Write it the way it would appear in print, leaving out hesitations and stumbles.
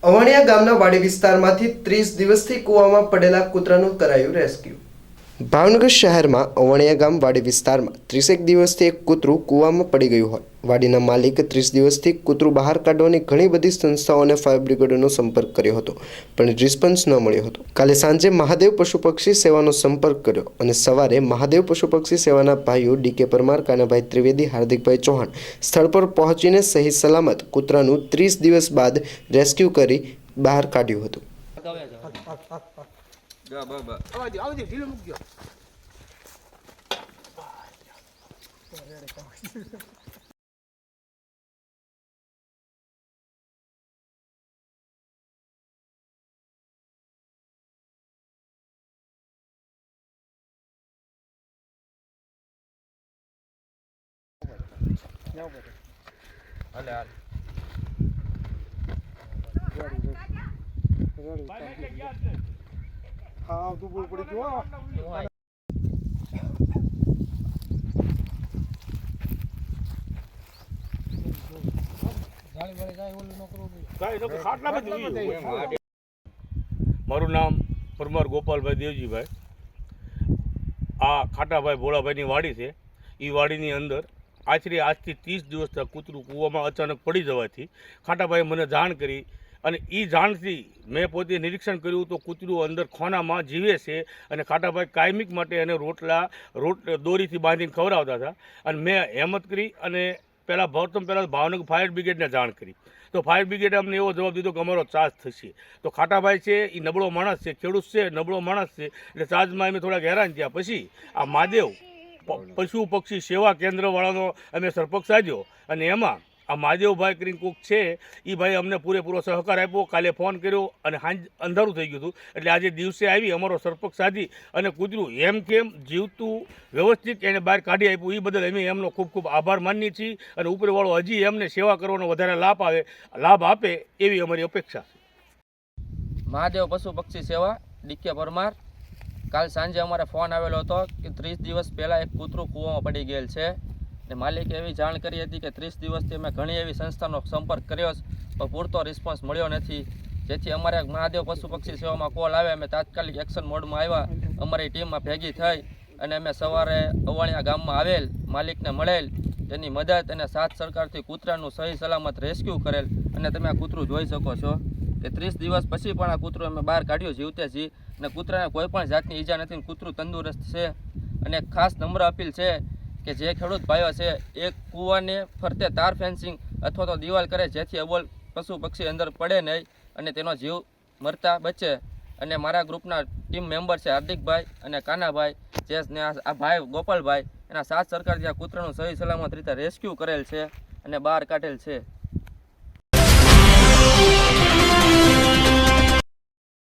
અવણિયા ગામના વાડી વિસ્તારમાંથી 30 દિવસથી કૂવામાં પડેલા કૂતરાનું કરાયું રેસ્ક્યુ। ભાવનગર શહેરમાં અવણિયા ગામ વાડી વિસ્તારમાં 30 દિવસથી એક કૂતરું કૂવામાં પડી ગયું હોય વાડીના માલિક 30 દિવસથી કૂતરું બહાર કાઢવાની ઘણી બધી સંસ્થાઓ અને ફાયર બ્રિગેડનો સંપર્ક કર્યો હતો, પણ રિસ્પોન્સ ન મળ્યો હતો। કાલે સાંજે મહાદેવ પશુ પક્ષી સેવાનો સંપર્ક કર્યો અને સવારે મહાદેવ પશુ પક્ષી સેવાના ભાઈઓ ડીકે પરમાર, કાનાભાઈ ત્રિવેદી, હાર્દિકભાઈ ચૌહાણ સ્થળ પર પહોંચીને સહી સલામત કૂતરાનું 30 દિવસ બાદ રેસ્ક્યુ કરી બહાર કાઢ્યું હતું। हाँ तो बोल पड़ी क्यों મારું નામ પરમાર ગોપાલભાઈ દેવજીભાઈ। આ ખાટાભાઈ ભોળાભાઈની વાડી છે। એ વાડીની અંદર આજથી 30 દિવસ તક કૂતરું કૂવામાં અચાનક પડી જવાથી ખાટાભાઈએ મને જાણ કરી અને એ જાણથી મેં પોતે નિરીક્ષણ કર્યું તો કૂતરું અંદર ખોનામાં જીવે છે અને ખાટાભાઈ કાયમિક માટે એને દોરીથી બાંધીને ખવડાવતા હતા અને મેં હેમત કરી અને પહેલાં ભાવનગર ફાયર બ્રિગેડને જાણ કરી તો ફાયર બ્રિગેડે અમને એવો જવાબ દીધો કે અમારો ચાર્જ થશે। તો ખાટાભાઈ છે એ નબળો માણસ છે, ખેડૂત છે, નબળો માણસ છે, એટલે ચાર્જમાં અમે થોડાક હેરાન થયા। પછી આ મહાદેવ પશુ પક્ષી સેવા કેન્દ્રવાળાનો અમે સંપર્ક સાધ્યો અને એમાં આ મહાદેવભાઈ કરીને કોક છે એ ભાઈ અમને પૂરેપૂરો સહકાર આપ્યો। કાલે ફોન કર્યો અને સાંજ અંધારું થઈ ગયું હતું એટલે આજે દિવસે આવી અમારો સંપર્ક સાધી અને કૂતરું એમ કેમ જીવતું વ્યવસ્થિત એને બહાર કાઢી આપ્યું। એ બદલ અમે એમનો ખૂબ ખૂબ આભાર માનીએ છીએ અને ઉપરવાળો હજી એમને સેવા કરવાનો વધારે લાભ આપે એવી અમારી અપેક્ષા છે। મહાદેવ પશુ પક્ષી સેવા ડીકે પરમાર। કાલ સાંજે અમારે ફોન આવેલો હતો કે 30 દિવસ પહેલાં એક કૂતરું કૂવામાં પડી ગયેલ છે ને માલિકે એવી જાણ કરી હતી કે 30 દિવસથી અમે ઘણી એવી સંસ્થાનો સંપર્ક કર્યો પણ પૂરતો રિસ્પોન્સ મળ્યો નથી, જેથી અમારે મહાદેવ પશુ પક્ષી સેવામાં કોલ આવે અમે તાત્કાલિક એક્શન મોડમાં આવ્યા। અમારી ટીમમાં ભેગી થઈ અને અમે સવારે અવણિયા ગામમાં આવેલ, માલિકને મળેલ, તેની મદદ અને સાથ સરકારથી કૂતરાનું સહી સલામત રેસ્ક્યુ કરેલ અને તમે આ કૂતરું જોઈ શકો છો કે 30 દિવસ પછી પણ આ કૂતરું અમે બહાર કાઢ્યું જીવતે જી અને કૂતરાને કોઈ પણ જાતની ઈજા નથી, કૂતરું તંદુરસ્ત છે। અને ખાસ નમ્ર અપીલ છે કે જે ખેડૂત ભાઈઓ છે એક કૂવાને ફરતે તાર ફેન્સિંગ અથવા તો દિવાલ કરે જેથી અબોલ પશુ પક્ષી અંદર પડે નહીં અને તેનો જીવ મરતા બચે। અને મારા ગ્રુપના ટીમ મેમ્બર છે હાર્દિકભાઈ અને કાનાભાઈ, જે આ ભાઈ ગોપાલભાઈ, એના સાથ સરકારથી આ કૂતરાનું સહી સલામત રીતે રેસ્ક્યુ કરેલ છે અને બહાર કાઢેલ છે।